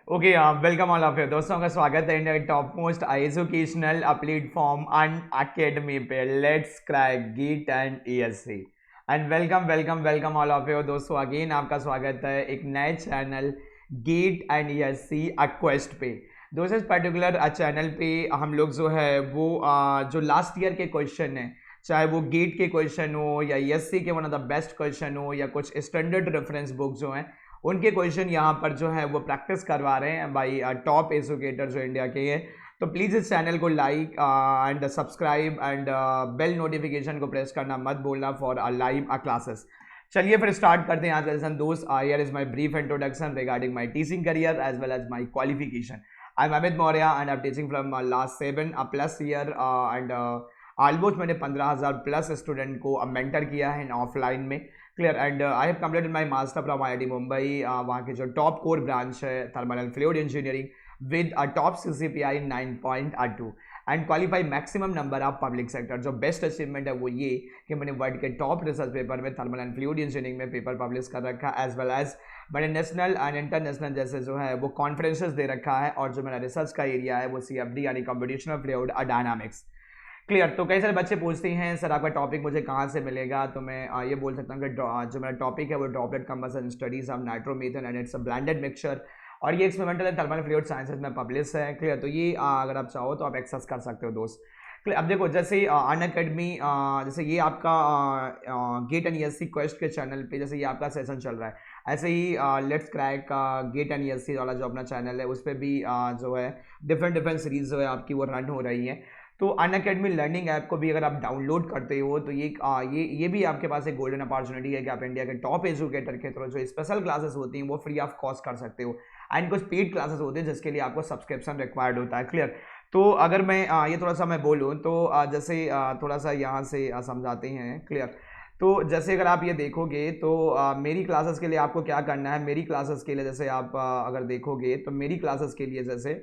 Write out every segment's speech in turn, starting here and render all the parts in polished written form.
Okay, welcome all of you दोस्तों का स्वागत है इंडिया के टॉप मोस्ट एजुकेशनल प्लेटफॉर्म अन अकेडमी पे। Let's crack git and ESC and welcome welcome welcome all of you दोस्तों। Again आपका स्वागत है एक नए channel git and ESC quest पे। दोस्तों इस पर्टिकुलर चैनल पे हम लोग जो है वो जो लास्ट ईयर के क्वेश्चन है, चाहे वो गेट के क्वेश्चन हो या ईएससी के one of the best question हो या कुछ स्टैंडर्ड रेफरेंस बुक जो हैं उनके क्वेश्चन यहाँ पर जो है वो प्रैक्टिस करवा रहे हैं बाई टॉप एजुकेटर जो इंडिया के हैं। तो प्लीज़ इस चैनल को like and subscribe and bell notification को प्रेस करना मत भूलना फॉर लाइव क्लासेस। चलिए फिर स्टार्ट करते हैं आज का लेसन दोस्त। Here is my brief introduction regarding my teaching career as well as my qualification. I am Amit Maurya and I am teaching from last 7+ year and almost मैंने 15,000+ स्टूडेंट को mentor किया है ऑफलाइन में। Clear and I have completed my master from IIT Mumbai. वहाँ के जो top core branch है thermal and fluid engineering with a top CCPI 9.2 and qualify maximum number of public sector. जो बेस्ट अचीवमेंट है वो ये कि मैंने वर्ल्ड के टॉप रिसर्च पेपर में थर्मल एंड फ्लूइड इंजीनियरिंग में पेपर पब्लिश कर रखा एज वेल एज मैंने नेशनल एंड इंटरनेशनल जैसे जो है वो कॉन्फ्रेंसेस दे रखा है। और जो मेरा रिसर्च का एरिया है वो CFD यानी कंप्यूटेशनल फ्लूइड डायनामिक्स। क्लियर। तो कई सारे बच्चे पूछते हैं सर आपका टॉपिक मुझे कहाँ से मिलेगा। तो मैं ये बोल सकता हूँ कि जो मेरा टॉपिक है वो droplet combustion studies of nitromethane and it's a blended mixture और ये experimental and thermal fluid sciences में पब्लिश है। क्लियर। तो ये अगर आप चाहो तो आप एक्सेस कर सकते हो दोस्त। क्लियर। अब देखो जैसे अन अकेडमी जैसे ये आपका गेट एंड ईएससी क्वेस्ट के चैनल पे जैसे ये आपका सेशन चल रहा है, ऐसे ही let's crack GATE and ESC वाला जो अपना चैनल है उस पर भी जो है डिफरेंट डिफरेंट सीरीज जो है आपकी वो रन हो रही है। तो अन अकेडमी लर्निंग ऐप को भी अगर आप डाउनलोड करते हो तो ये भी आपके पास एक गोल्डन अपॉर्चुनिटी है कि आप इंडिया के टॉप एजुकेटर के थ्रू जो स्पेशल क्लासेस होती हैं वो फ्री ऑफ कॉस्ट कर सकते हो। एंड कुछ पेड क्लासेस होते हैं जिसके लिए आपको सब्सक्रिप्शन रिक्वायर्ड होता है। क्लियर। तो अगर मैं ये थोड़ा सा मैं बोलूँ तो जैसे थोड़ा सा यहाँ से समझाते हैं। क्लियर। तो जैसे अगर आप ये देखोगे तो मेरी क्लासेस के लिए आपको क्या करना है। मेरी क्लासेस के लिए जैसे आप अगर देखोगे तो मेरी क्लासेस के लिए जैसे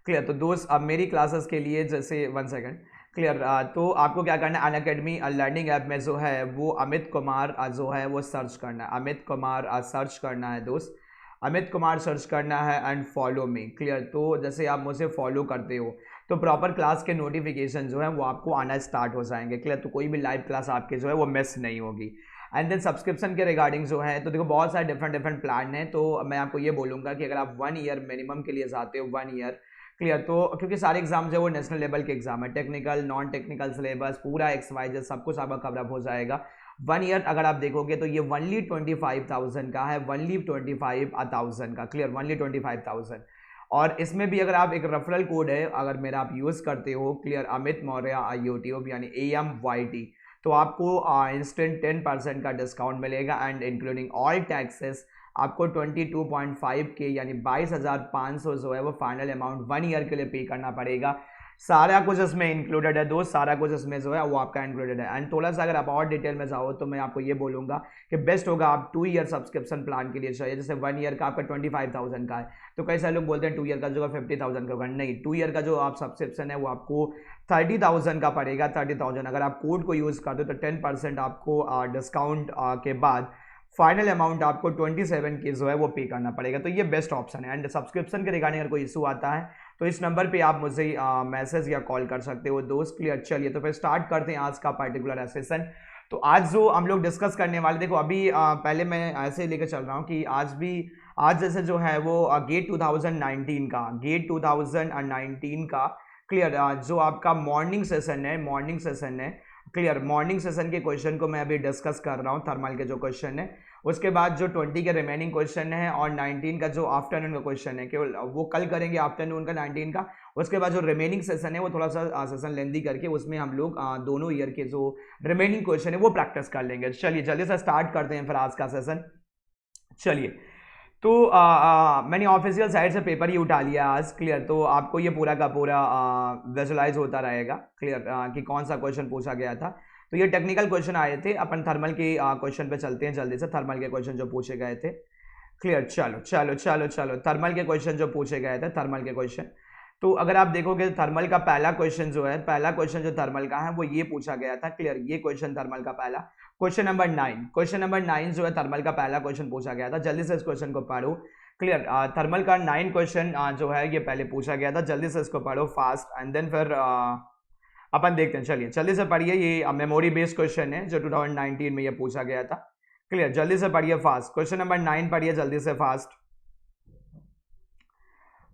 क्लियर। तो दोस्त अब मेरी क्लासेस के लिए जैसे 1 सेकंड। क्लियर। तो आपको क्या करना है, अन अकेडमी लर्निंग ऐप में जो है वो अमित कुमार जो है वो सर्च करना है। अमित कुमार सर्च करना है दोस्त। अमित कुमार सर्च करना है एंड फॉलो मी। क्लियर। तो जैसे आप मुझे फॉलो करते हो तो प्रॉपर क्लास के नोटिफिकेशन जो है वो आपको आना स्टार्ट हो जाएंगे। क्लियर। तो कोई भी लाइव क्लास आपके जो है वो मिस नहीं होगी। एंड देन सब्सक्रिप्शन के रिगार्डिंग जो है तो देखो बहुत सारे डिफरेंट डिफरेंट प्लान हैं। तो मैं आपको ये बोलूँगा कि अगर आप 1 ईयर मिनिमम के लिए जाते हो 1 ईयर। क्लियर। तो क्योंकि सारे एग्जाम जो है वो नेशनल लेवल के एग्जाम है, टेक्निकल नॉन टेक्निकल सिलेबस पूरा XYZ सब कुछ आपका कवर अप हो जाएगा। 1 ईयर अगर आप देखोगे तो ये वनली 25,000 का है, वनली 25,000 का। क्लियर। वनली 25,000। और इसमें भी अगर आप एक रेफरल कोड है अगर मेरा आप यूज़ करते हो, क्लियर, अमित मौर्य यूट्यूब यानी AMYT, तो आपको इंस्टेंट 10% का डिस्काउंट मिलेगा एंड इंक्लूडिंग ऑल टैक्सेस आपको 22.5K यानी 22,500 जो है वो फाइनल अमाउंट 1 ईयर के लिए पे करना पड़ेगा। सारा कुछ इसमें इंक्लूडेड है दोस्त, सारा कुछ इसमें जो है वो आपका इंक्लूडेड है। एंड थोड़ा सा अगर आप और डिटेल में जाओ तो मैं आपको ये बोलूँगा कि बेस्ट होगा आप 2 ईयर सब्सक्रिप्शन प्लान के लिए चाहिए। जैसे 1 ईयर का आपका 25,000 का है तो कई सारे लोग बोलते हैं 2 ईयर का जो है 50,000 का होगा। नहीं, 2 ईयर का जो आप सब्सक्रिप्शन है वो आपको 30,000 का पड़ेगा। 30,000 अगर आप कोड को यूज़ करते हो तो 10% आपको डिस्काउंट के बाद फाइनल अमाउंट आपको 27K जो है वो पे करना पड़ेगा। तो ये बेस्ट ऑप्शन है। एंड सब्सक्रिप्शन के रिगार्डिंग अगर कोई इशू आता है तो इस नंबर पे आप मुझे मैसेज या कॉल कर सकते हो दोस्त। क्लियर। चलिए तो फिर स्टार्ट करते हैं आज का पर्टिकुलर सेशन। तो आज जो हम लोग डिस्कस करने वाले, देखो अभी पहले मैं ऐसे लेकर चल रहा हूँ कि आज जैसे जो है वो गेट 2019 का क्लियर जो आपका मॉर्निंग सेशन है। क्लियर। मॉर्निंग सेशन के क्वेश्चन को मैं अभी डिस्कस कर रहा हूँ, थर्मल के जो क्वेश्चन है। उसके बाद जो 20 के रिमेनिंग क्वेश्चन है और 19 का जो आफ्टरनून का क्वेश्चन है केवल वो कल करेंगे आफ्टरनून का 19 का। उसके बाद जो रिमेनिंग सेशन है वो थोड़ा सा सेशन लेंदी करके उसमें हम लोग दोनों ईयर के जो रिमेनिंग क्वेश्चन है वो प्रैक्टिस कर लेंगे। चलिए जल्दी से स्टार्ट करते हैं फिर आज का सेशन। चलिए तो मैंने ऑफिशियल साइट से पेपर ही उठा लिया आज। क्लियर। तो आपको ये पूरा का पूरा विजुलाइज होता रहेगा। क्लियर। कि कौन सा क्वेश्चन पूछा गया था। तो ये टेक्निकल क्वेश्चन आए थे। अपन थर्मल के क्वेश्चन पे चलते हैं जल्दी से। थर्मल के क्वेश्चन जो पूछे गए थे। क्लियर। चलो चलो चलो चलो थर्मल के क्वेश्चन जो पूछे गए थे, थर्मल के क्वेश्चन। तो अगर आप देखोगे थर्मल का पहला क्वेश्चन जो है, पहला क्वेश्चन जो थर्मल का है वो ये पूछा गया था। क्लियर। ये क्वेश्चन थर्मल का पहला क्वेश्चन नंबर 9 जो है थर्मल का पहला क्वेश्चन पूछा गया था। जल्दी से इस क्वेश्चन को पढ़ो। क्लियर। थर्मल का 9 क्वेश्चन जो है ये पहले पूछा गया था, जल्दी से इसको पढ़ो फास्ट एंड देन फिर अपन देखते हैं। चलिए जल्दी से पढ़िए, ये मेमोरी बेस्ड क्वेश्चन है जो 2019 में ये पूछा गया था। क्लियर, जल्दी से पढ़िए फास्ट। क्वेश्चन नंबर 9 पढ़िए जल्दी से फास्ट।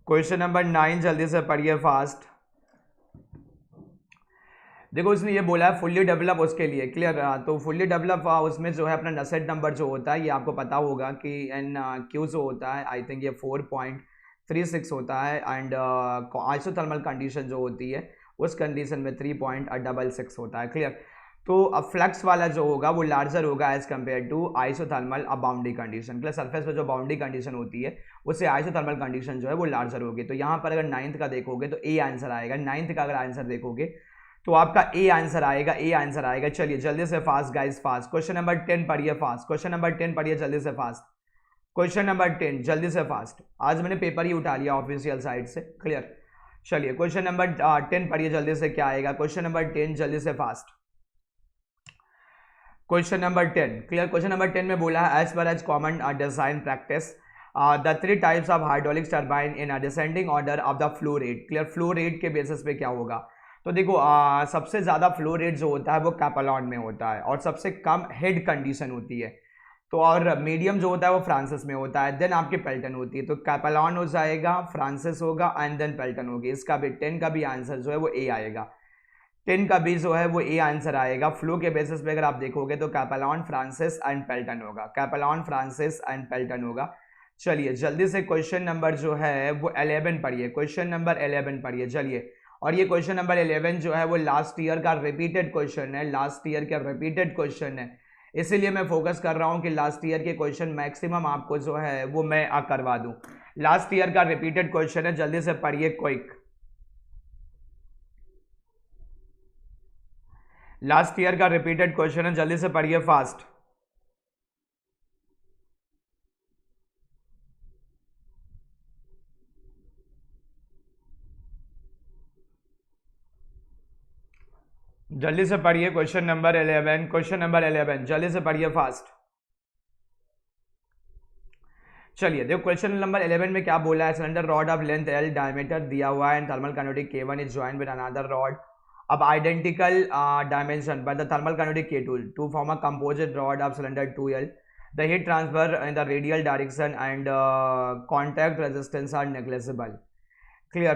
क्वेश्चन नंबर 9 जल्दी से पढ़िए फास्ट। देखो उसने ये बोला है फुल्ली डेवलप उसके लिए। क्लियर, तो फुल्ली डेवलप उसमें जो है अपना नसेट नंबर जो होता है ये आपको पता होगा कि एन क्यू जो होता है आई थिंक ये 4.36 होता है एंड आइसोथर्मल कंडीशन जो होती है उस कंडीशन में 3.66 होता है। क्लियर, तो अब फ्लक्स वाला जो होगा वो लार्जर होगा एज कम्पेयर टू आइसोथर्मल अब बाउंड्री कंडीशन। क्लियर, सरफेस पे जो बाउंड्री कंडीशन होती है उससे आइसोथर्मल कंडीशन जो है वो लार्जर होगी। तो यहाँ पर अगर 9th का देखोगे तो ए आंसर आएगा। 9th का अगर आंसर देखोगे तो आपका ए आंसर आएगा, ए आंसर आएगा। चलिए जल्दी से fast guys fast. Question number 10 पढ़िए फास्ट। क्वेश्चन नंबर 10 पढ़िए जल्दी से फास्ट। क्वेश्चन नंबर 10 जल्दी से फास्ट। आज मैंने पेपर ही उठा लिया ऑफिशियल साइट से। क्लियर, चलिए क्वेश्चन नंबर 10 पढ़िए जल्दी से, क्या आएगा। क्वेश्चन नंबर 10 जल्दी से fast. Question number 10। Clear, question number 10 में बोला है as per as common design practice the 3 types of hydraulic turbine in descending order of the flow rate. Clear, flow rate के बेसिस पे क्या होगा। तो देखो सबसे ज़्यादा फ्लो रेट जो होता है वो कैपेलॉन में होता है और सबसे कम हेड कंडीशन होती है। तो और मीडियम जो होता है वो फ्रांसिस में होता है, देन आपकी पेल्टन होती है। तो कैपेलॉन हो जाएगा, फ्रांसिस होगा एंड देन पेल्टन होगी। इसका भी 10 का भी आंसर जो है वो ए आएगा। 10 का भी जो है वो ए आंसर आएगा। फ्लो के बेसिस पे अगर आप देखोगे तो कैपेलॉन, फ्रांसिस एंड पेल्टन होगा। कैपेलॉन, फ्रांसिस एंड पेल्टन होगा। चलिए जल्दी से क्वेश्चन नंबर जो है वो 11 पढ़िए। क्वेश्चन नंबर 11 पढ़िए चलिए। और ये क्वेश्चन नंबर 11 जो है वो लास्ट ईयर का रिपीटेड क्वेश्चन है, लास्ट ईयर का रिपीटेड क्वेश्चन है। इसीलिए मैं फोकस कर रहा हूँ कि लास्ट ईयर के क्वेश्चन मैक्सिमम आपको जो है वो मैं करवा दूँ। लास्ट ईयर का रिपीटेड क्वेश्चन है, जल्दी से पढ़िए क्विक। लास्ट ईयर का रिपीटेड क्वेश्चन है, जल्दी से पढ़िए फास्ट। जल्दी से पढ़िए क्वेश्चन नंबर 11। क्वेश्चन नंबर 11 जल्दी से पढ़िए फास्ट। चलिए देखो क्वेश्चन नंबर 11 में क्या बोला है। Cylinder rod of length L diameter दिया हुआ है and thermal conductivity K1 is joined with another rod अब identical dimension by the thermal conductivity K2 to form a composite rod of cylinder 2L। The heat transfer in the radial direction and contact resistance are negligible. Clear,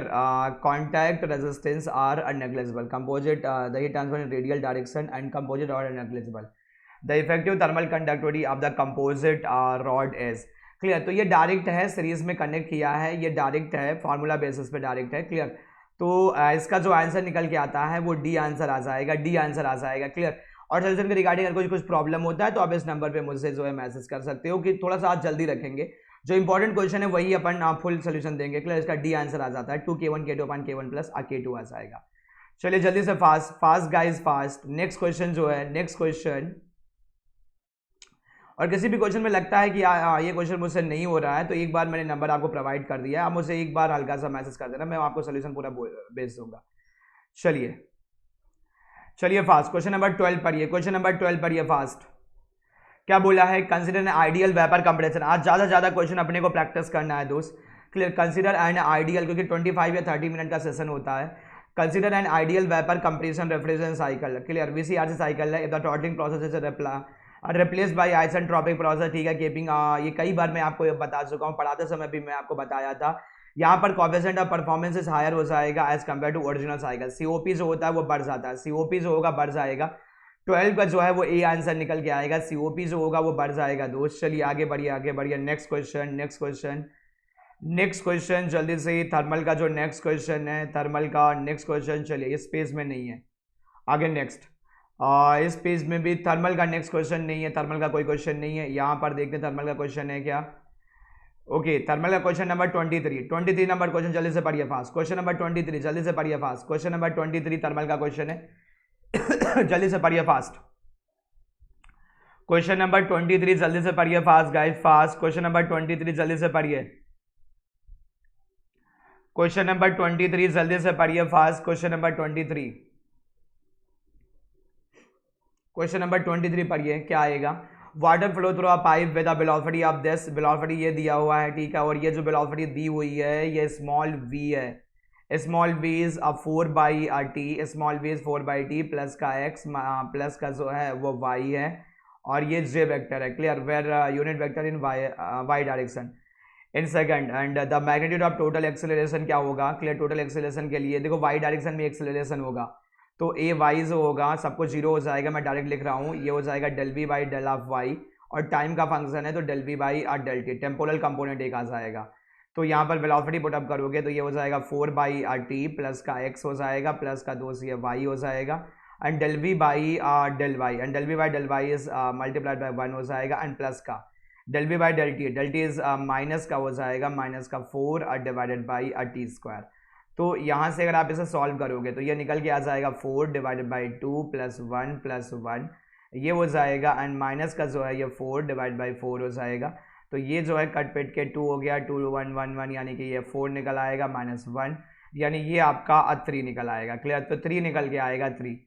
contact resistance are negligible. Composite, the heat transfer in radial direction and composite rod are negligible. The effective thermal conductivity of the composite rod is clear. तो ये direct है, series में connect किया है, ये direct है, formula basis पे direct है। क्लियर, तो इसका जो आंसर निकल के आता है वो डी आंसर आ जाएगा, डी आंसर आ जाएगा। क्लियर, और सोल्यूशन के रिगार्डिंग अगर कुछ प्रॉब्लम होता है तो आप इस नंबर पे मुझसे जो है मैसेज कर सकते हो कि थोड़ा सा आज जल्दी रखेंगे। जो इंपॉर्टेंट क्वेश्चन है वही अपन फुल सोल्यूशन देंगे। क्लियर, इसका डी आंसर आ जाता है 2K1 K2 अपन K1 प्लस K2 आ जाएगा। चलिए जल्दी से fast fast guys fast. Next question जो है, नेक्स्ट क्वेश्चन, और किसी भी क्वेश्चन में लगता है कि ये क्वेश्चन मुझसे नहीं हो रहा है तो एक बार मैंने नंबर आपको प्रोवाइड कर दिया है, आप मुझे एक बार हल्का सा मैसेज कर देना, मैं आपको सोल्यूशन पूरा भेज दूंगा। चलिए चलिए फास्ट। क्वेश्चन नंबर 12 पढ़िए। क्वेश्चन नंबर 12 पढ़िए फास्ट। क्या बोला है, consider an ideal vapour compressor. आज ज़्यादा क्वेश्चन अपने को प्रैक्टिस करना है दोस्त। क्लियर, कंसीडर एन आइडियल, क्योंकि 25 या 30 मिनट का सेशन होता है। Consider an ideal vapour compression refrigeration cycle. Clear, VCRC cycle है। The throttling process is replace by isentropic process. ठीक है, कीपिंग ये कई बार मैं आपको बता चुका हूँ, पढ़ाते समय भी मैं आपको बताया था। यहाँ पर coefficient of performance is higher हो जाएगा as compare to original cycle. COP जो होता है वो बढ़ जाता है, COP जो होगा बढ़ जाएगा। 12 का जो है वो ए आंसर निकल के आएगा, COP जो होगा वो बढ़ जाएगा दोस्त। चलिए आगे बढ़िए आगे बढ़िए। Next question next question next question जल्दी से। थर्मल का जो नेक्स्ट क्वेश्चन है, थर्मल का नेक्स्ट क्वेश्चन, चलिए इस पेज में नहीं है, आगे नेक्स्ट। इस पेज में भी थर्मल का नेक्स्ट क्वेश्चन नहीं है, थर्मल का कोई क्वेश्चन नहीं है। यहाँ पर देखते हैं थर्मल का क्वेश्चन है क्या। ओके, थर्मल का क्वेश्चन नंबर 23 नंबर क्वेश्चन, जल्दी से पढ़िए फास्ट। क्वेश्चन नंबर 23 जल्दी से पढ़िए फास्ट। क्वेश्चन नंबर 23 थर्मल का क्वेश्चन है जल्दी से पढ़िए फास्ट। क्वेश्चन नंबर 23 जल्दी से पढ़िए fast guys fast. Question number 23 जल्दी से पढ़िए। क्वेश्चन नंबर 23 जल्दी से पढ़िए fast. Question number 23, question number 23 पढ़िए, क्या आएगा। Water flow through a pipe with a velocity of this, velocity ये दिया हुआ है, ठीक है, और ये जो वेलोसिटी दी हुई है ये स्मॉल v है, small v is 4/t, small v is 4/t plus का x प्लस का जो है वो y है, और ये j वेक्टर है, clear, where unit vector in y direction in second, and the magnitude of total acceleration क्या होगा, क्लियर, टोटल एक्सेलरेशन के लिए देखो y डायरेक्शन में एक्सेलरेशन होगा तो ए वाई जो होगा सबको जीरो हो जाएगा, मैं डायरेक्ट लिख रहा हूँ, ये हो जाएगा del v by del of y, और टाइम का फंक्शन है तो डेल वी बाई और डेल टी, टेम्पोरल कंपोनेंट एक आ जाएगा, तो यहाँ पर वेलोसिटी पुटअप करोगे तो ये हो जाएगा 4/t प्लस का x हो जाएगा प्लस का 2 ये y हो जाएगा, and del v by del y, and del v by del y is multiplied by 1 हो जाएगा, एंड प्लस का del v by del t is minus का हो जाएगा, माइनस का 4 डिवाइडेड बाई टी स्क्वायर। तो यहाँ से अगर आप इसे सॉल्व करोगे तो ये निकल के आ जाएगा 4 डिवाइडेड बाई 2 प्लस 1 ये हो जाएगा, एंड माइनस का जो है ये 4 डिवाइड बाई 4 हो जाएगा, तो ये जो है कट पिट के 2 हो गया, 2 1 1 1 यानी कि ये 4 निकल आएगा माइनस 1, यानी ये आपका 3 निकल आएगा, क्लियर, तो 3 निकल के आएगा 3,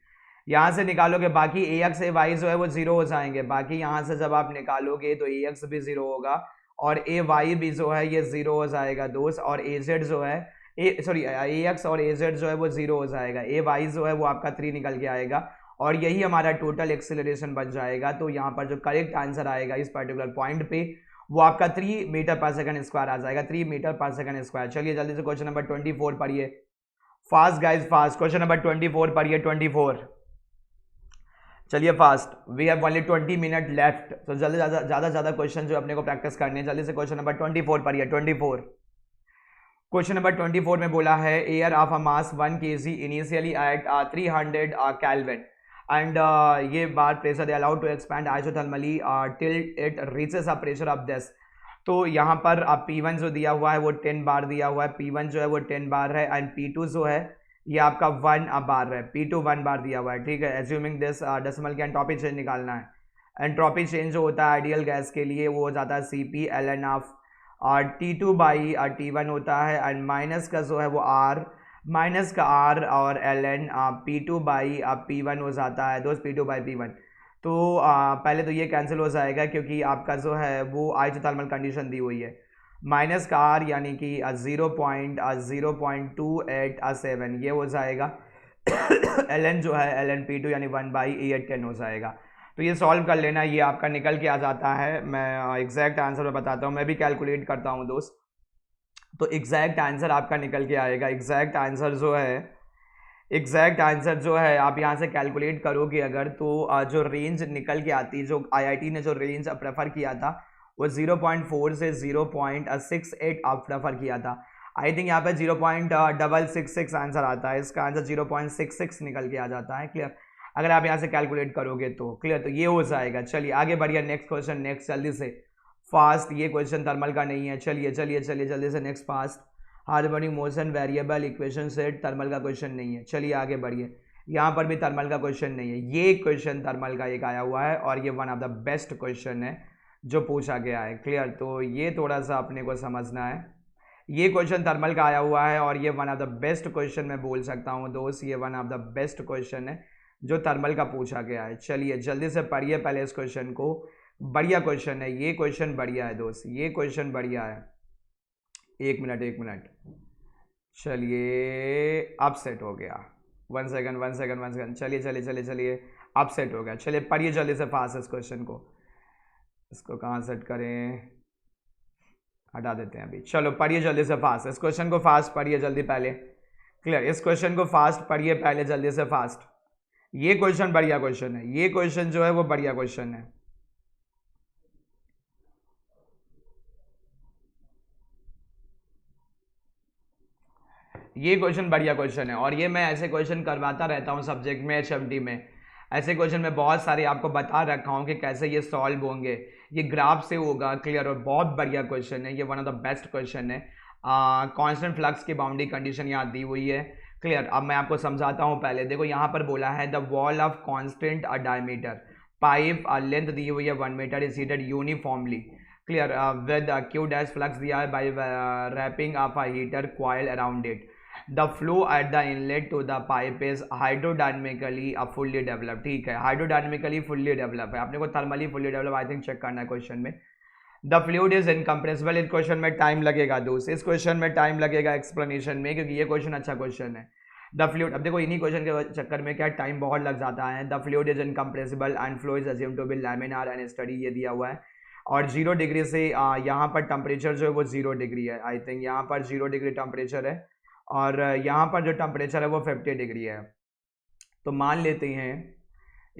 यहाँ से निकालोगे बाकी ए एक्स ए वाई जो है वो जीरो हो जाएंगे, बाकी यहाँ से जब आप निकालोगे तो ए एक्स भी जीरो होगा और ए वाई भी जो है ये जीरो हो जाएगा दोस्त, और ए जेड जो है ए एक्स और ए जेड जो है वो जीरो हो जाएगा, ए वाई जो है वो आपका 3 निकल के आएगा, और यही हमारा टोटल एक्सेलरेशन बन जाएगा। तो यहाँ पर जो करेक्ट आंसर आएगा इस पर्टिकुलर पॉइंट पे वो आपका 3 मीटर पर सेकंड स्क्वायर आ जाएगा, 3 मीटर पर सेकंड स्क्वायर। चलिए जल्दी से क्वेश्चन नंबर 24 पढ़िए, fast guys fast, question number 24 पढ़िए, 24, चलिए fast, we have only 20 minute left, तो जल्दी ज़्यादा क्वेश्चन जो अपने को प्रैक्टिस करने हैं, जल्दी से क्वेश्चन नंबर 24 पढ़िए, 24। क्वेश्चन नंबर 24 में बोला है air of a mass 1 kg initially at 300 kelvin and ये bar pressure they allowed to expand isothermally till it reaches a pressure of this. तो यहाँ पर P1 जो दिया हुआ है वो 10 बार दिया हुआ है, P1 जो है वो 10 बार है, एंड P2 जो है ये आपका 1 बार है, P2 1 बार दिया हुआ है, ठीक है। एज्यूमिंग दिस डेसिमल की एंट्रोपी चेंज निकालना है, एंट्रोपी चेंज जो होता है आइडियल गैस के लिए वो हो जाता है CP ln of T2 by T1 होता है, एंड माइनस का जो है वो R, माइनस का R और ln P2 बाई P1 हो जाता है दोस्त, P2 बाई P1। तो पहले तो ये कैंसिल हो जाएगा क्योंकि आपका जो है वो आइसोथर्मल कंडीशन दी हुई है, माइनस का R यानी कि 0.0.287 ये हो जाएगा ln जो है ln P2 यानी 1/10 हो जाएगा। तो ये सॉल्व कर लेना, ये आपका निकल के आ जाता है। मैं एग्जैक्ट आंसर में बताता हूँ, मैं भी कैलकुलेट करता हूँ दोस्त, तो एग्जैक्ट आंसर आपका निकल के आएगा। एग्जैक्ट आंसर जो है आप यहाँ से कैलकुलेट करोगे अगर, तो जो रेंज निकल के आती, जो IIT ने जो रेंज प्रेफर किया था वो 0.4 से 0.68 आप प्रेफर किया था। आई थिंक यहाँ पे 0.666 आंसर आता है, इसका आंसर 0.66 निकल के आ जाता है, क्लियर, अगर आप यहाँ से कैलकुलेट करोगे तो, क्लियर, तो ये हो जाएगा। चलिए आगे बढ़िए, नेक्स्ट क्वेश्चन, नेक्स्ट जल्दी से फास्ट, ये क्वेश्चन थर्मल का नहीं है, चलिए जल्दी से next fast. Harmonic motion variable equation set, thermal का क्वेश्चन नहीं है, चलिए आगे बढ़िए, यहाँ पर भी थर्मल का क्वेश्चन नहीं है, ये क्वेश्चन थर्मल का एक आया हुआ है और ये one of the best question है जो पूछा गया है, क्लियर, तो ये थोड़ा सा अपने को समझना है। ये क्वेश्चन थर्मल का आया हुआ है और ये one of the best question मैं बोल सकता हूँ दोस्त, ये one of the best question है जो थर्मल का पूछा गया है। चलिए जल्दी से पढ़िए पहले इस क्वेश्चन को, बढ़िया क्वेश्चन है ये, क्वेश्चन बढ़िया है दोस्त, ये क्वेश्चन बढ़िया है। एक मिनट, चलिए अपसेट हो गया, वन सेकंड, चलिए अपसेट हो गया। चलिए पढ़िए जल्दी से फास्ट इस क्वेश्चन को, इसको कहाँ सेट करें, हटा देते हैं अभी। चलो पढ़िए जल्दी से फास्ट इस क्वेश्चन को, फास्ट पढ़िए जल्दी पहले, क्लियर, इस क्वेश्चन को फास्ट पढ़िए पहले जल्दी से फास्ट। ये क्वेश्चन बढ़िया क्वेश्चन है, ये क्वेश्चन जो है वो बढ़िया क्वेश्चन है। ये क्वेश्चन बढ़िया क्वेश्चन है और ये मैं ऐसे क्वेश्चन करवाता रहता हूँ सब्जेक्ट में, HMD में। ऐसे क्वेश्चन मैं बहुत सारे आपको बता रखा हूँ कि कैसे ये सॉल्व होंगे, ये ग्राफ से होगा, क्लियर, और बहुत बढ़िया क्वेश्चन है, ये one of the best question है। कांस्टेंट फ्लक्स की बाउंड्री कंडीशन यहाँ दी हुई है, क्लियर। अब मैं आपको समझाता हूँ पहले, देखो यहाँ पर बोला है the wall of constant diameter pipe length दी हुई है 1 metre is heated uniformly, clear, with Q dash flux दिया है by wrapping of a heater coil around it. The flow at the inlet to the pipe is hydrodynamically fully develop. ठीक है, hydrodynamically fully develop है, आपने को thermally fully develop I think check करना है question में। द फ्लूइड इज इनकम्प्रेसिबल, इस question में टाइम लगेगा दोस्त, इस क्वेश्चन में टाइम लगेगा एक्सप्लेनेशन में, क्योंकि ये क्वेश्चन अच्छा क्वेश्चन है। द फ्लूइड, अब देखो इन्हीं क्वेश्चन के चक्कर में क्या टाइम बहुत लग जाता है। The fluid is incompressible and flow is assumed to be laminar and steady, ये दिया हुआ है। और 0 डिग्री से यहाँ पर टेम्परेचर जो है वो 0 डिग्री है, आई थिंक यहाँ पर 0 डिग्री टेम्परेचर है, और यहाँ पर जो टेम्परेचर है वो 50 डिग्री है। तो मान लेते हैं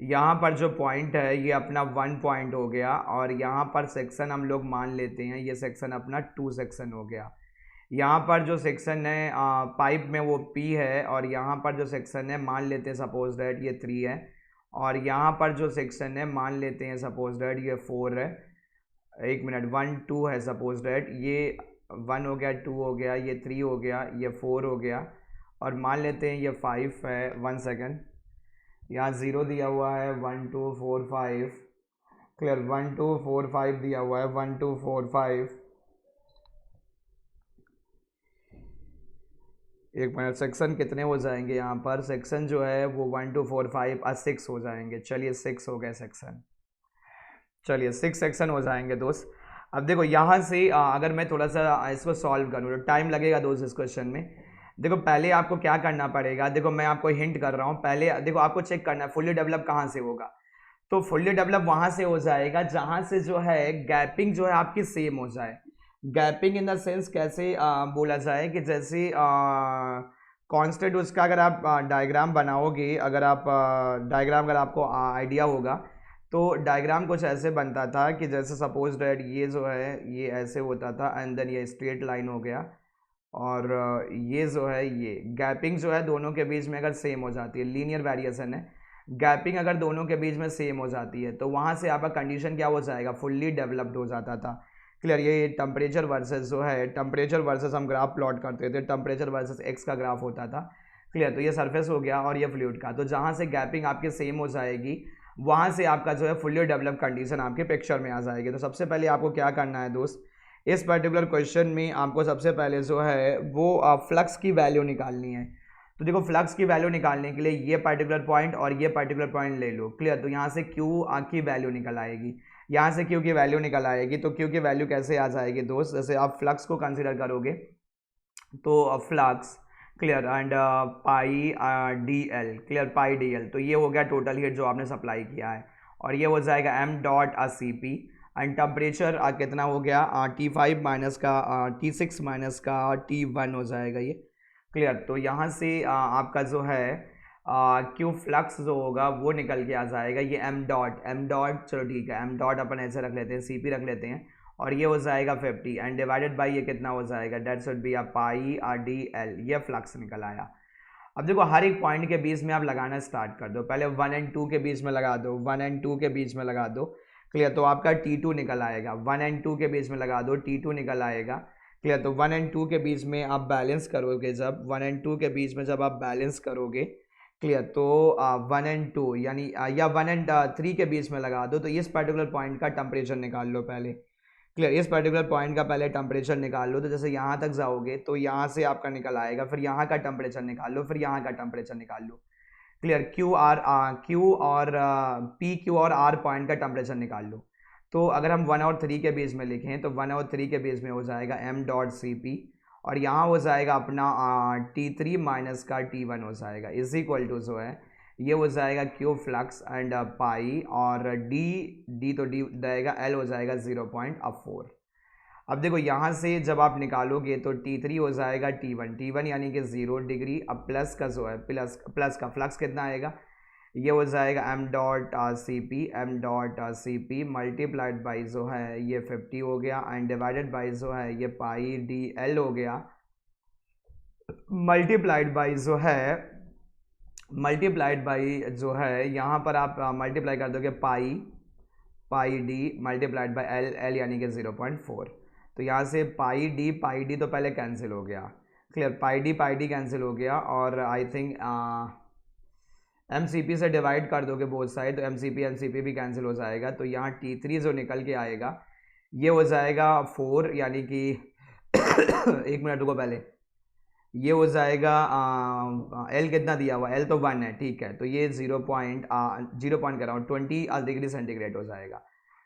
यहाँ पर जो पॉइंट है ये अपना 1 पॉइंट हो गया, और यहाँ पर सेक्शन हम लोग मान लेते हैं ये सेक्शन अपना 2 सेक्शन हो गया। यहाँ पर जो सेक्शन है पाइप में वो P है, और यहाँ पर जो सेक्शन है मान लेते हैं सपोज डैट ये 3 है, और यहाँ पर जो सेक्शन है मान लेते हैं सपोज डैट ये 4 है। एक मिनट, 1 2 है सपोज डैट, ये 1 हो गया, 2 हो गया, ये 3 हो गया, ये 4 हो गया, और मान लेते हैं ये 5 है। 1 सेकेंड, यहाँ 0 दिया हुआ है, 1 2 4 5, क्लियर, 1 2 4 5 दिया हुआ है, 1 2 4 5। एक मिनट, सेक्शन कितने हो जाएंगे यहाँ पर, सेक्शन जो है वो 1 2 4 5 और 6 हो जाएंगे। चलिए 6 हो गए सेक्शन, चलिए 6 सेक्शन हो जाएंगे दोस्त। अब देखो यहाँ से अगर मैं थोड़ा सा इसको सॉल्व करूँ तो टाइम लगेगा दोस्त इस क्वेश्चन में। देखो पहले आपको क्या करना पड़ेगा, देखो मैं आपको हिंट कर रहा हूँ, पहले देखो आपको चेक करना है फुल्ली डेवलप कहाँ से होगा। तो फुल्ली डेवलप वहाँ से हो जाएगा जहाँ से जो है गैपिंग जो है आपकी सेम हो जाए। गैपिंग इन द सेंस कैसे बोला जाए कि जैसे कांस्टेंट उसका अगर आप डायग्राम बनाओगे, अगर आप डायग्राम अगर आपको आइडिया होगा तो डायग्राम कुछ ऐसे बनता था कि जैसे सपोज डैट ये जो है ये ऐसे होता था, एंड देन ये स्ट्रेट लाइन हो गया, और ये जो है ये गैपिंग जो है दोनों के बीच में अगर सेम हो जाती है, लीनियर वेरिएशन है, गैपिंग अगर दोनों के बीच में सेम हो जाती है तो वहाँ से आपका कंडीशन क्या हो जाएगा, फुल्ली डेवलप्ड हो जाता था। क्लियर, ये टेम्परेचर वर्सेस जो है, टेम्परेचर वर्सेस हम ग्राफ प्लॉट करते थे, टेम्परेचर वर्सेस एक्स का ग्राफ होता था। क्लियर, तो ये सरफेस हो गया और ये फ्लूइड का, तो जहाँ से गैपिंग आपकी सेम हो जाएगी वहाँ से आपका जो है फुल्ली डेवलप कंडीशन आपके पिक्चर में आ जाएगी। तो सबसे पहले आपको क्या करना है दोस्त, इस पर्टिकुलर क्वेश्चन में आपको सबसे पहले जो है वो फ्लक्स की वैल्यू निकालनी है। तो देखो फ्लक्स की वैल्यू निकालने के लिए ये पर्टिकुलर पॉइंट और ये पर्टिकुलर पॉइंट ले लो। क्लियर, तो यहाँ से Q की वैल्यू निकल आएगी, यहाँ से Q की वैल्यू निकल आएगी। तो Q की वैल्यू कैसे आ जाएगी दोस्त, जैसे आप फ्लक्स को कंसिडर करोगे तो flux, clear, and pi d L, clear, pi d L, तो ये हो गया टोटल हीट जो आपने सप्लाई किया है, और ये हो जाएगा m dot c p, and temperature कितना हो गया T5 माइनस का T6 माइनस का T1 हो जाएगा ये। क्लियर, तो यहाँ से आपका जो है क्यू फ्लक्स जो होगा वो निकल के आ जाएगा, ये m डॉट, चलो ठीक है m डॉट अपन ऐसे रख लेते हैं, CP रख लेते हैं, और ये हो जाएगा 50 एंड डिवाइडेड बाई ये कितना हो जाएगा, that should be pi d l, ये फ्लक्स निकल आया। अब देखो हर एक पॉइंट के बीच में आप लगाना स्टार्ट कर दो, पहले 1 और 2 के बीच में लगा दो, 1 और 2 के बीच में लगा दो। क्लियर, तो आपका T2 निकल आएगा, 1 और 2 के बीच में लगा दो, T2 निकल आएगा। क्लियर, तो 1 और 2 के बीच में आप बैलेंस करोगे, जब 1 और 2 के बीच में जब आप बैलेंस करोगे, क्लियर, तो 1 और 2 यानी या 1 और 3 के बीच में लगा दो, तो इस पर्टिकुलर पॉइंट का टेम्परेचर निकाल लो पहले। क्लियर, इस पर्टिकुलर पॉइंट का पहले टेम्परेचर निकाल लो, तो जैसे यहाँ तक जाओगे तो यहाँ से आपका निकल आएगा, फिर यहाँ का टेम्परेचर निकाल लो, फिर यहाँ का टेम्परेचर निकाल लो। क्लियर, क्यू और पी क्यू और आर पॉइंट का टेम्परेचर निकाल लो। तो अगर हम 1 और 3 के बीच में लिखें तो 1 और 3 के बीच में हो जाएगा m डॉट सी पी, और यहाँ हो जाएगा अपना T3 माइनस का T1 हो जाएगा, इज इक्वल टू जो है ये हो जाएगा Q फ्लक्स एंड पाई, और D तो D जाएगा, L हो जाएगा 0.4। अब देखो यहाँ से जब आप निकालोगे तो T3 हो जाएगा T1 यानी कि 0 डिग्री, अब प्लस का जो है प्लस का फ्लक्स कितना आएगा, ये हो जाएगा m dot c p multiplied by जो है ये 50 हो गया, एंड डिवाइडेड बाई जो है ये पाई डी एल हो गया, मल्टीप्लाइड बाई जो है यहाँ पर आप मल्टीप्लाई कर दोगे पाई डी मल्टीप्लाइड बाई एल यानी कि 0.4। तो यहाँ से पाई डी तो पहले कैंसिल हो गया। क्लियर, पाई डी कैंसिल हो गया, और आई थिंक MCP से डिवाइड कर दोगे बोथ साइड, तो MCP भी कैंसिल हो जाएगा। तो यहाँ T3 जो निकल के आएगा ये हो जाएगा 4, यानी कि एक मिनट रुको पहले, ये हो जाएगा एल कितना दिया हुआ, एल तो 1 है, ठीक है, तो ये 0 पॉइंट कर रहा हूँ 20 डिग्री सेंटीग्रेड हो जाएगा।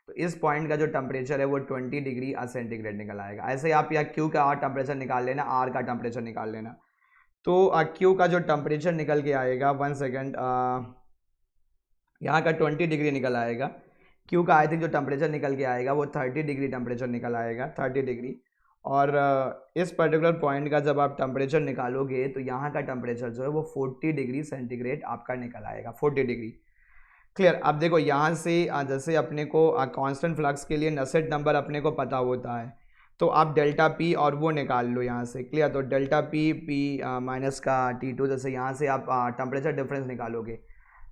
तो इस पॉइंट का जो टेम्परेचर है वो 20 डिग्री सेंटीग्रेड निकल आएगा। ऐसे ही आप या क्यू का टेम्परेचर निकाल लेना, आर का टेम्परेचर निकाल लेना। तो क्यू का जो टेम्परेचर निकल के आएगा, 1 सेकेंड, यहाँ का 20 डिग्री निकल आएगा। क्यू का आई थिंक जो टेम्परेचर निकल के आएगा वो 30 डिग्री टेम्परेचर निकल आएगा, 30 डिग्री। और इस पर्टिकुलर पॉइंट का जब आप टेम्परेचर निकालोगे तो यहाँ का टेम्परेचर जो है वो 40 डिग्री सेंटीग्रेड आपका निकल आएगा, 40 डिग्री। क्लियर। अब देखो यहाँ से जैसे अपने को कांस्टेंट फ्लक्स के लिए नसेट नंबर अपने को पता होता है, तो आप डेल्टा पी और वो निकाल लो यहाँ से। क्लियर। तो डेल्टा पी माइनस का T2, जैसे यहाँ से आप टेम्परेचर डिफरेंस निकालोगे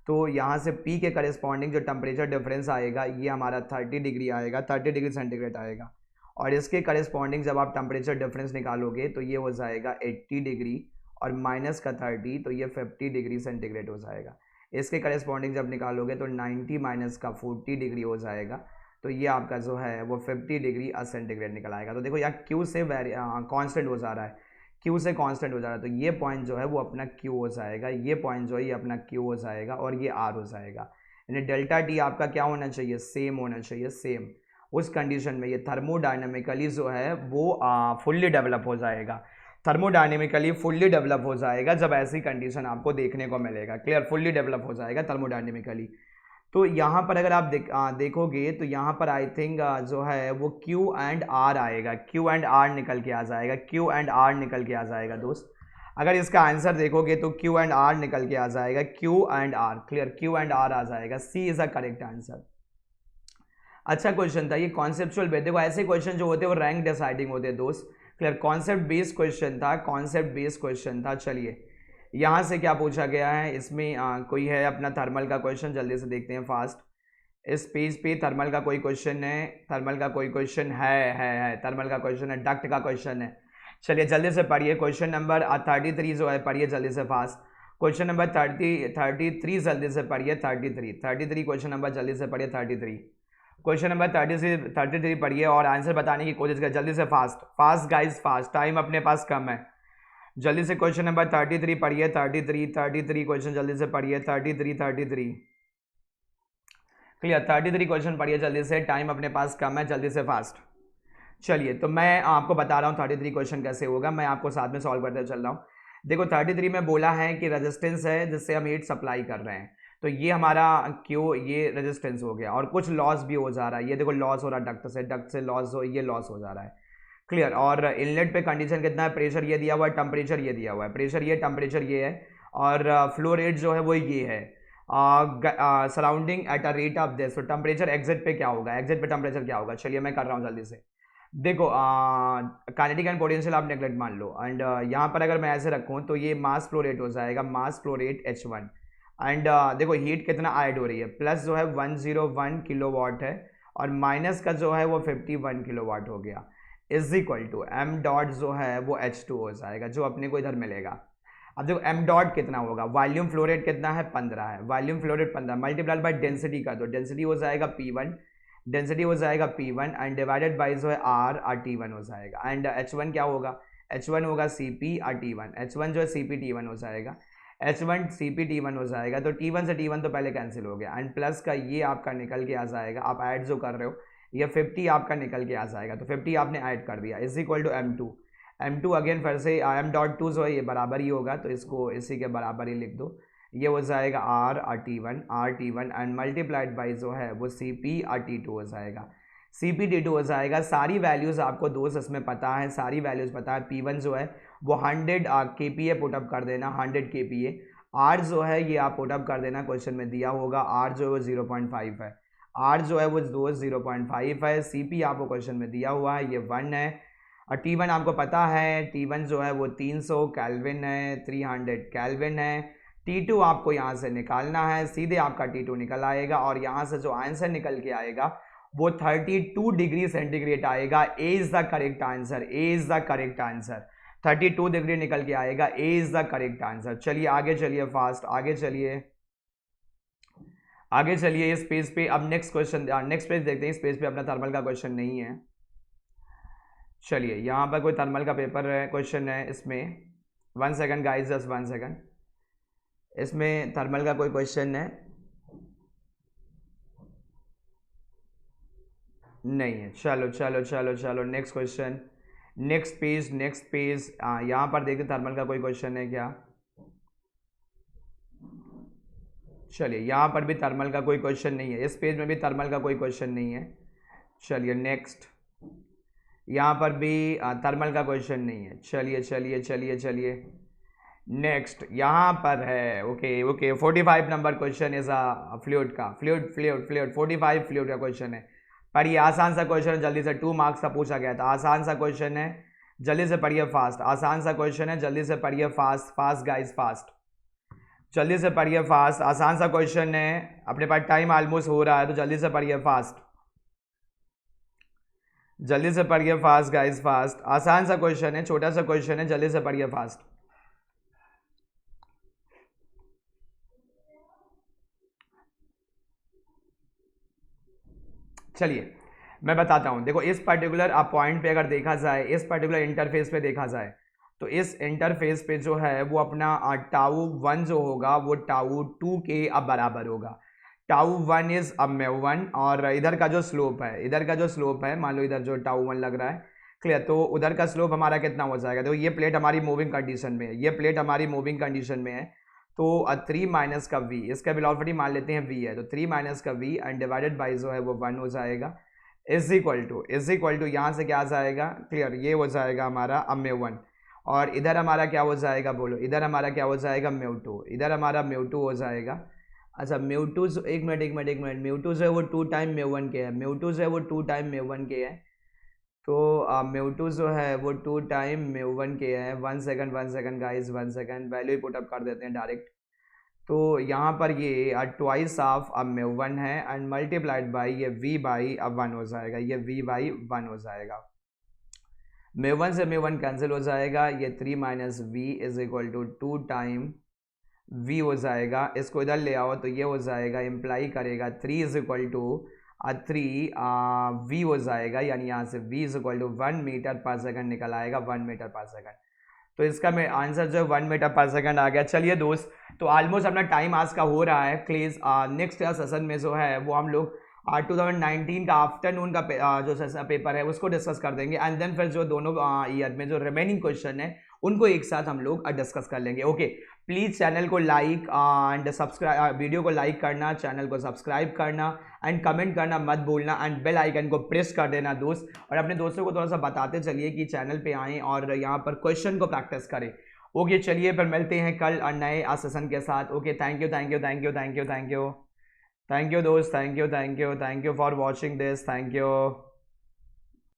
तो यहाँ से P के करेस्पॉन्डिंग जो टेम्परेचर डिफरेंस आएगा ये हमारा 30 डिग्री आएगा, 30 डिग्री सेंटीग्रेड आएगा। और इसके करेस्पॉन्डिंग जब आप टेम्परेचर डिफरेंस निकालोगे तो ये हो जाएगा 80 डिग्री और माइनस का 30, तो ये 50 डिग्री सेंटीग्रेड हो जाएगा। इसके करेस्पॉन्डिंग जब निकालोगे तो 90 माइनस का 40 डिग्री हो जाएगा, तो ये आपका जो है वो 50 डिग्री सेंटीग्रेड निकल आएगा। तो देखो यहाँ क्यू से कांस्टेंट हो जा रहा है, क्यू से कांस्टेंट हो जा रहा है, तो ये पॉइंट जो है वो अपना क्यू हो जाएगा, ये पॉइंट जो है ये अपना क्यू हो जाएगा और ये आर हो जाएगा। यानी डेल्टा टी आपका क्या होना चाहिए, सेम होना चाहिए, सेम। उस कंडीशन में ये थर्मोडायनेमिकली जो है वो फुल्ली डेवलप हो जाएगा, थर्मोडायनेमिकली फुल्ली डेवलप हो जाएगा जब ऐसी कंडीशन आपको देखने को मिलेगा। क्लियर। फुल्ली डेवलप हो जाएगा थर्मोडायनेमिकली। तो यहाँ पर अगर आप देखोगे तो यहाँ पर आई थिंक जो है वो Q एंड R आएगा, Q एंड R निकल के आ जाएगा, Q एंड R निकल के आ जाएगा दोस्त। अगर इसका आंसर देखोगे तो Q एंड R निकल के आ जाएगा, Q and R। Clear. Q and R आ जाएगा, C is a correct answer. अच्छा क्वेश्चन था ये, कॉन्सेप्चुअल बेस्ड। देखो ऐसे क्वेश्चन जो होते हैं वो रैंक डिसाइडिंग होते हैं दोस्त। क्लियर। कॉन्सेप्ट बेस्ड क्वेश्चन था, कॉन्सेप्ट बेस्ड क्वेश्चन था। चलिए यहाँ से क्या पूछा गया है, इसमें कोई है अपना थर्मल का क्वेश्चन, जल्दी से देखते हैं फास्ट। इस पेज पे थर्मल का कोई क्वेश्चन है, थर्मल का कोई क्वेश्चन है थर्मल का क्वेश्चन है, डक्ट का क्वेश्चन है। चलिए जल्दी से पढ़िए, क्वेश्चन नंबर 33 जो है पढ़िए जल्दी से फास्ट। क्वेश्चन नंबर 33 जल्दी से पढ़िए, 33 क्वेश्चन नंबर जल्दी से पढ़िए, 33 क्वेश्चन नंबर 33 पढ़िए और आंसर बताने की कोशिश करें जल्दी से fast fast guys fast, time अपने पास कम है। जल्दी से क्वेश्चन नंबर 33 पढ़िए, 33 क्वेश्चन जल्दी से पढ़िए, 33 क्लियर। 33 क्वेश्चन पढ़िए जल्दी से, टाइम अपने पास कम है, जल्दी से फास्ट। चलिए तो मैं आपको बता रहा हूँ 33 क्वेश्चन कैसे होगा, मैं आपको साथ में सॉल्व करते चल रहा हूँ। देखो 33 में बोला है कि रेजिस्टेंस है जिससे हम हीट सप्लाई कर रहे हैं, तो ये हमारा क्यों ये रेजिस्टेंस हो गया और कुछ लॉस भी हो जा रहा है। ये देखो लॉस हो रहा है डक्ट से लॉस हो, ये लॉस हो जा रहा है। क्लियर। और इनलेट पे कंडीशन कितना है, प्रेशर ये दिया हुआ है, टेम्परेचर ये दिया हुआ है, प्रेशर ये टेम्परेचर ये है, और फ्लो रेट जो है वो ये है, surrounding at a rate of this. तो टेम्परेचर एग्जिट पे क्या होगा, एग्जिट पे टेम्परेचर क्या होगा, चलिए मैं कर रहा हूँ जल्दी से। देखो काइनेटिक एंड पोटेंशियल आप नेगलेक्ट मान लो, एंड यहाँ पर अगर मैं ऐसे रखूँ तो ये मास फ्लो रेट हो जाएगा, mass flow rate H1। And देखो हीट कितना ऐड हो रही है, प्लस जो है 101 किलोवाट है और माइनस का जो है वो 51 किलोवाट हो गया, is equal to m dot जो है वो H2 हो जाएगा, जो अपने को इधर मिलेगा। अब देखो एम डॉट कितना होगा, वॉल्यूम फ्लो रेट कितना है 15 है, volume flow rate 15 multiply by density का, तो डेंसिटी हो जाएगा P1, डेंसिटी हो जाएगा P1 एंड डिवाइडेड बाय जो है R T1 हो जाएगा। एंड H1 क्या होगा, H1 होगा CP T1, H1 जो है CP T1 हो जाएगा, H1 CP T1 हो जाएगा। तो T1 से T1 तो पहले कैंसिल हो गया, एंड प्लस का ये आपका निकल के आ जाएगा, आप ऐड जो कर रहे हो ये 50 आपका निकल के आ जाएगा, तो 50 आपने ऐड कर दिया, is equal to M2 again फिर से M डॉट 2 जो है ये बराबर ही होगा, तो इसको इसी के बराबर ही लिख दो, ये हो जाएगा R T1 and multiplied by जो है वो CP T2 हो जाएगा, CP T2 हो जाएगा। सारी वैल्यूज़ आपको दोस्त इसमें पता है, सारी वैल्यूज़ पता है। P1 जो है वो 100 kPa पुटअप कर देना, 100 kPa। R जो है ये आप पुटअप कर देना, क्वेश्चन में दिया होगा, R जो है वो 0.5 है, R जो है वो दोस्त 0.5 है। CP आपको क्वेश्चन में दिया हुआ है, ये 1 है। और T1 आपको पता है, T1 जो है वो 300 केल्विन है, 300 केल्विन है। T2 आपको यहाँ से निकालना है, सीधे आपका T2 निकल आएगा और यहाँ से जो आंसर निकल के आएगा वो 32 डिग्री सेंटीग्रेड आएगा। A is the correct answer, A is the correct answer, 32 degree निकल के आएगा, A is the correct answer. चलिए आगे चलिए फास्ट, आगे चलिए इस पेज पे। अब नेक्स्ट क्वेश्चन, नेक्स्ट पेज देखते हैं, इस पेज पे अपना थर्मल का क्वेश्चन नहीं है। चलिए यहाँ पर कोई थर्मल का पेपर है, क्वेश्चन है इसमें, 1 सेकंड गाइस, जस्ट 1 सेकंड। इसमें थर्मल का कोई क्वेश्चन है? नहीं है। चलो चलो चलो चलो, next question, next page, next page. यहाँ पर देखिए थर्मल का कोई क्वेश्चन है क्या? चलिए, यहाँ पर भी थर्मल का कोई क्वेश्चन नहीं है, इस पेज में भी थर्मल का कोई क्वेश्चन नहीं है। चलिए नेक्स्ट, यहाँ पर भी थर्मल का क्वेश्चन नहीं है। चलिए चलिए चलिए चलिए नेक्स्ट, यहाँ पर है। Okay okay, 45 number question is fluid का, फ्लूइड 45 फ्लूइड का क्वेश्चन है। पर ये आसान सा क्वेश्चन है, जल्दी से 2 मार्क्स का पूछा गया था। आसान सा क्वेश्चन है, जल्दी से पढ़िए फास्ट। आसान सा क्वेश्चन है, जल्दी से पढ़िए फास्ट, फास्ट गाइस फास्ट, जल्दी से पढ़िए फास्ट। आसान सा क्वेश्चन है, अपने पास टाइम ऑलमोस्ट हो रहा है, तो जल्दी से पढ़िए फास्ट, जल्दी से पढ़िए फास्ट गाइस फास्ट। आसान सा क्वेश्चन है, छोटा सा क्वेश्चन है, जल्दी से पढ़िए फास्ट। चलिए मैं बताता हूँ। देखो इस पर्टिकुलर पॉइंट पे अगर देखा जाए, इस पर्टिकुलर इंटरफेस पे देखा जाए, तो इस इंटरफेस पे जो है वो अपना टाउ 1 जो होगा वो टाउ 2 के अब बराबर होगा। टाउ 1 इज अब म्यू 1, और इधर का जो स्लोप है, इधर का जो स्लोप है, मान लो इधर जो टाउ 1 लग रहा है, क्लियर, तो उधर का स्लोप हमारा कितना हो जाएगा? देखो ये प्लेट हमारी मूविंग कंडीशन में है, ये प्लेट हमारी मूविंग कंडीशन में है, तो 3 माइनस का v, इसका वेलोसिटी मान लेते हैं v है, तो 3 माइनस का v एंड डिवाइडेड बाई जो है वो 1 हो जाएगा, इज इक्वल टू यहाँ से क्या आ जाएगा? क्लियर, ये हो जाएगा हमारा अब म्यू 1, और इधर हमारा क्या हो जाएगा? बोलो, इधर हमारा क्या हो जाएगा? म्यू 2, इधर हमारा म्यू 2 हो जाएगा। अच्छा म्यू 2, एक मिनट, म्यू 2 जो है वो 2 टाइम म्यू 1 के है, म्यू 2 जो है वो 2 टाइम म्यू 1 के है, तो म्यू 2 जो है वो 2 टाइम म्यू 1 के है। 1 second guys, 1 second, value put up कर देते हैं डायरेक्ट। तो यहाँ पर ये ट्वाइस ऑफ अब म्यू 1 है एंड मल्टीप्लाइड बाई ये v बाई अब 1 हो जाएगा, ये v बाई 1 हो जाएगा। म्यू 1 से म्यू 1 कैंसिल हो जाएगा, ये 3 minus v is equal to 2 time v हो जाएगा। इसको इधर ले आओ तो ये हो जाएगा, इम्प्लाई करेगा 3 इज इक्वल टू 3 v हो जाएगा, यानी यहाँ से v is equal to 1 metre per second निकल आएगा, 1 मीटर पर सेकंड। तो इसका मैं आंसर जो है 1 मीटर पर सेकंड आ गया। चलिए दोस्त, तो ऑलमोस्ट अपना टाइम आज का हो रहा है। प्लीज़ नेक्स्ट सेशन में जो है वो हम लोग 2019 का आफ्टरनून का जो पेपर है उसको डिस्कस कर देंगे, एंड देन फिर जो दोनों ईयर में जो रिमेनिंग क्वेश्चन है उनको एक साथ हम लोग डिस्कस कर लेंगे। ओके, प्लीज़ चैनल को लाइक एंड सब्सक्राइब, वीडियो को लाइक करना, चैनल को सब्सक्राइब करना एंड कमेंट करना मत भूलना, एंड बेल आइकन को प्रेस कर देना दोस्त, और अपने दोस्तों को थोड़ा सा बताते चलिए कि चैनल पे आएँ और यहाँ पर क्वेश्चन को प्रैक्टिस करें। ओके चलिए, फिर मिलते हैं कल नए सेशन के साथ। ओके, थैंक यू दोस्त, thank you for watching this, thank you.